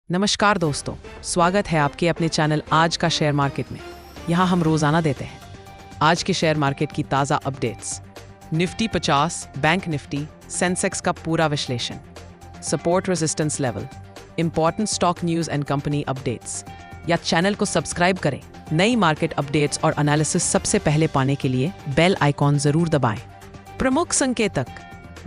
नमस्कार दोस्तों, स्वागत है आपके अपने चैनल आज का शेयर मार्केट में। यहाँ हम रोजाना देते हैं आज के शेयर मार्केट की ताज़ा updates, Nifty 50, bank Nifty, Sensex का पूरा विश्लेषण, support resistance level, important stock news and company updates. या चैनल को सब्सक्राइब करें। नई मार्केट अपडेट्स और एनालिसिस सबसे पहले पाने के लिए बेल आइकॉन जरूर दबाएं। प्रमुख संकेतक,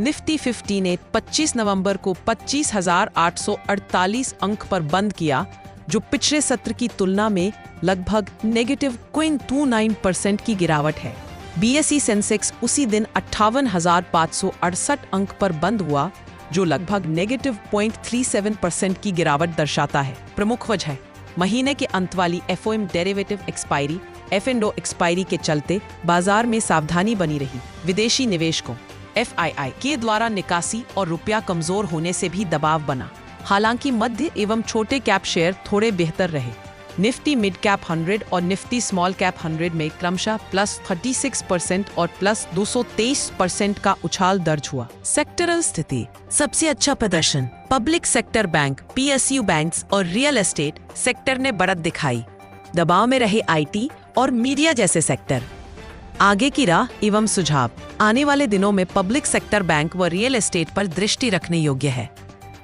निफ्टी 50 ने 25 नवंबर को 25,848 अंक पर बंद किया, जो पिछले सत्र की तुलना में लगभग -0.29% की गिरावट है। बीएसई सेंसेक्स उसी दिन 58,568 अंक पर बंद हुआ, जो लगभग -0.37% की गिरावट दर्शाता है। प्रमुख वजह, महीने के अंत वाली FOM derivative expiry F&O expiry के चलते बाजार में सावधानी बनी रही। विदेशी निवेशकों FII के द्वारा निकासी और रुपया कमजोर होने से भी दबाव बना। हालांकि मध्य एवं छोटे कैप शेयर थोड़े बेहतर रहे। निफ्टी मिड कैप 100 और निफ्टी स्मॉल कैप 100 में क्रमशः +36% और +223% का उछाल दर्ज हुआ। सेक्टरल स्थिति, सबसे अच्छा प्रदर्शन public sector bank, PSU banks और रियल एस्टेट सेक्टर ने बढ़त दिखाई। दबाव में रहे IT और मीडिया जैसे सेक्टर। आगे की राह एवं सुझाव, आने वाले दिनों में पब्लिक सेक्टर बैंक व रियल एस्टेट पर दृष्टि रखने योग्य है।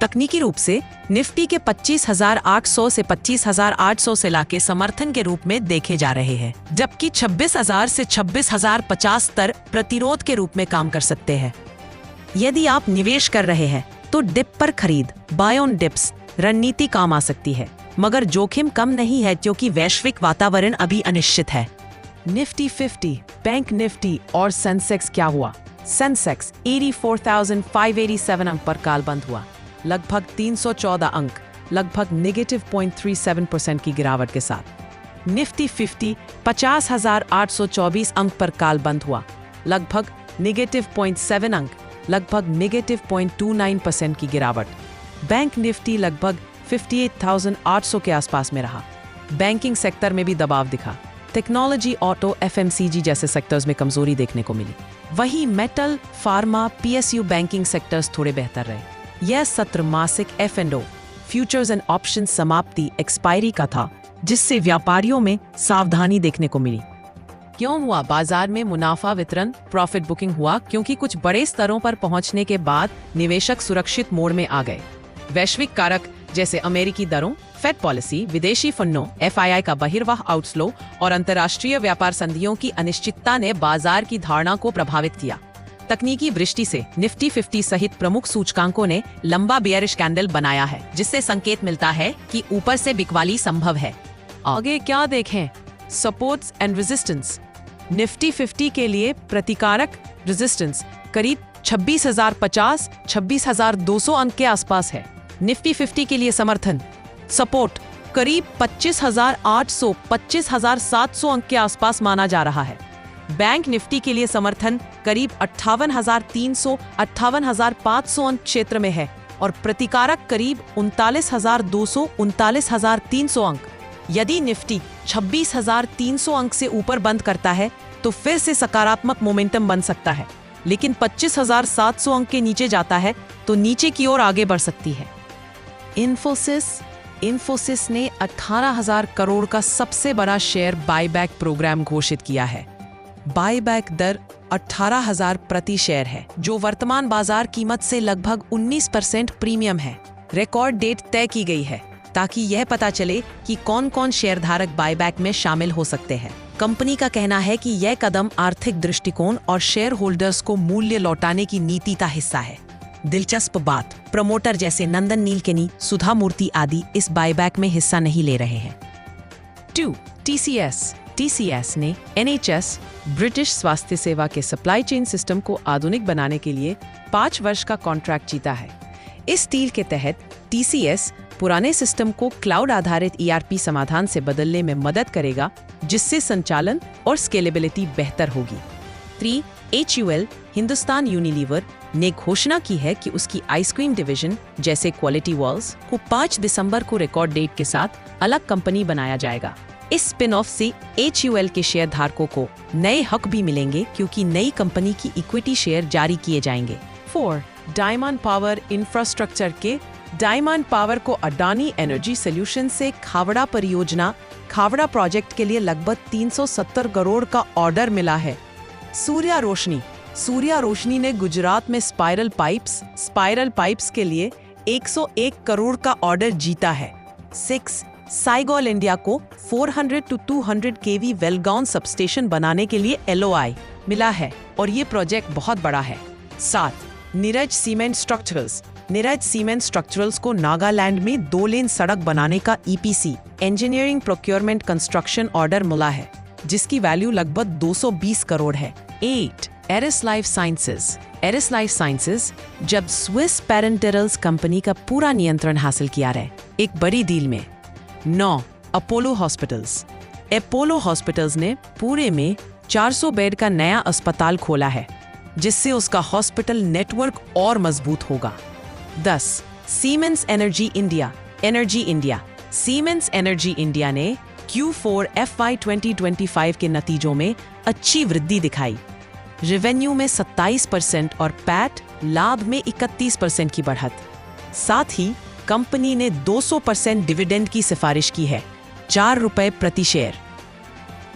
तकनीकी रूप से निफ्टी के 25,800 से 25,800 से लाके समर्थन के रूप में देखे जा रहे हैं, जबकि 26,000 से 26,050 स्तर प्रतिरोध के रूप में काम कर सकते हैं। यदि आप निवेश कर रहे हैं तो डिप पर खरीद, बाय ऑन डिप्स रणनीति काम आ सकती है, मगर जोखिम कम नहीं है क्योंकि वैश्विक वातावरण अभी अनिश्चित है। निफ्टी 50, बैंक निफ्टी और सेंसेक्स क्या हुआ? सेंसेक्स 84,587 अंक पर काल बंद हुआ, लगभग 314 अंक, लगभग -0.37% की गिरावट के साथ। निफ्टी 50 50,824 अंक पर काल बंद हुआ, लगभग -0.7 अंक, लगभग -0.29% की गिरावट। बैंक निफ्टी लगभग 58,800 के आसपास में रहा। बैंकिंग सेक्टर में भी दबाव दिखा। टेक्नोलॉजी, ऑटो, FMCG जैसे सेक्टर्स में कमजोरी देखने को मिली। वहीं metal, pharma, PSU banking sectors थोड़े बेहतर रहे। यह सत्र मासिक F&O फ्यूचर्स एंड ऑप्शन समाप्ति एक्सपायरी का था, जिससे व्यापारियों में सावधानी देखने को मिली। क्यों हुआ बाजार में मुनाफा वितरण, प्रॉफिट बुकिंग हुआ? क्योंकि कुछ बड़े स्तरों पर पहुंचने के बाद निवेशक सुरक्षित मोड में आ गए। वैश्विक कारक जैसे अमेरिकी दरों, फेड पॉलिसी, विदेशी फंडों, FII का बहिर्वाह आउटफ्लो और अंतर्राष्ट्रीय व्यापार संधियों की अनिश्चितता ने बाजार की धारणा को प्रभावित किया। तकनीकी दृष्टि से निफ्टी 50 सहित प्रमुख सूचकांकों ने लंबा बेयरिश कैंडल बनाया है, जिससे संकेत मिलता है कि ऊपर से बिकवाली संभव है। आगे क्या देखें? Supports and resistance. निफ्टी 50 के लिए प्रतिकारक रेजिस्टेंस करीब 26,050, 26,200 अंक के आसपास है। निफ्टी 50 के लिए समर्थन सपोर्ट करीब 25,800, 25,700 अंक के आसपास माना जा रहा है। बैंक निफ्टी के लिए समर्थन करीब 58,300, 58,500 अंक क्षेत्र में है और प्रतिकारक करीब 39,200, 39,300 अंक। यदि निफ्टी 26,300 अंक से ऊपर बंद करता है तो फिर से सकारात्मक मोमेंटम बन सकता है, लेकिन 25,700 अंक के नीचे जाता है तो नीचे की ओर आगे बढ़ सकती है। इन्फोसिस ने 18,000 करोड़ का सबसे बड़ा शेयर बायबैक प्रोग्राम घोषित किया है। बायबैक दर 18,000 प्रति शेयर है, जो वर्तमान बाजार कीमत से लगभग 19% प्रीमियम है। रिकॉर्ड डेट तय की गई है ताकि यह पता चले कि कौन कौन शेयरधारक बायबैक में शामिल हो सकते हैं। कंपनी का कहना है कि यह कदम आर्थिक दृष्टिकोण और शेयर होल्डर्स को मूल्य लौटाने की नीति का हिस्सा है। दिलचस्प बात, प्रमोटर जैसे नंदन नीलकेनी, सुधा मूर्ति आदि इस बायबैक में हिस्सा नहीं ले रहे हैं। 2. TCS ने NHS ब्रिटिश स्वास्थ्य सेवा के सप्लाई चेन सिस्टम को आधुनिक बनाने के लिए 5 वर्ष का कॉन्ट्रैक्ट जीता है। इस डील के तहत TCS पुराने सिस्टम को क्लाउड आधारित ERP समाधान से बदलने में मदद करेगा, जिससे संचालन और स्केलेबिलिटी बेहतर होगी। 3. HUL हिंदुस्तान यूनिलीवर ने घोषणा की है कि उसकी आइसक्रीम डिवीजन जैसे क्वालिटी वॉल्स को 5 दिसंबर को रिकॉर्ड डेट के साथ अलग कंपनी बनाया जाएगा। इस स्पिन ऑफ से HUL के शेयर धारकों को नए हक भी मिलेंगे, क्योंकि नई कंपनी की इक्विटी शेयर जारी किए जाएंगे। 4. डायमंड पावर इंफ्रास्ट्रक्चर के डायमंड पावर को अडानी एनर्जी सॉल्यूशन से खावड़ा परियोजना खावड़ा प्रोजेक्ट के लिए लगभग 370 करोड़ का ऑर्डर मिला है। सूर्या रोशनी ने गुजरात में स्पाइरल पाइप्स के लिए 101 करोड़ का ऑर्डर जीता है। 6 साइगोल इंडिया को 400 to 200 kV वेलगाउन सबस्टेशन बनाने के लिए LOI मिला है और ये प्रोजेक्ट बहुत बड़ा है। 7 नीरज सीमेंट स्ट्रक्चरल्स को नागालैंड में 2 लेन सड़क बनाने का EPC engineering procurement construction order मिला है, जिसकी वैल्यू लगभग 220 करोड़ है। 8 एरिस लाइफ साइंसेज जब स्विस पेरेंटरल्स कंपनी का पूरा नियंत्रण हासिल किया है एक बड़ी डील में। 9 अपोलो हॉस्पिटल्स ने पुणे में 400 बेड का नया अस्पताल खोला है, जिससे उसका हॉस्पिटल नेटवर्क और मजबूत होगा। 10 सीमेंस एनर्जी इंडिया ने Q4 FY 2025 के नतीजों में अच्छी वृद्धि दिखाई। रेवेन्यू में 27% और पैट लाभ में 31% की बढ़त। साथ ही कंपनी ने 200% डिविडेंड की सिफारिश की है, ₹4 प्रति शेयर।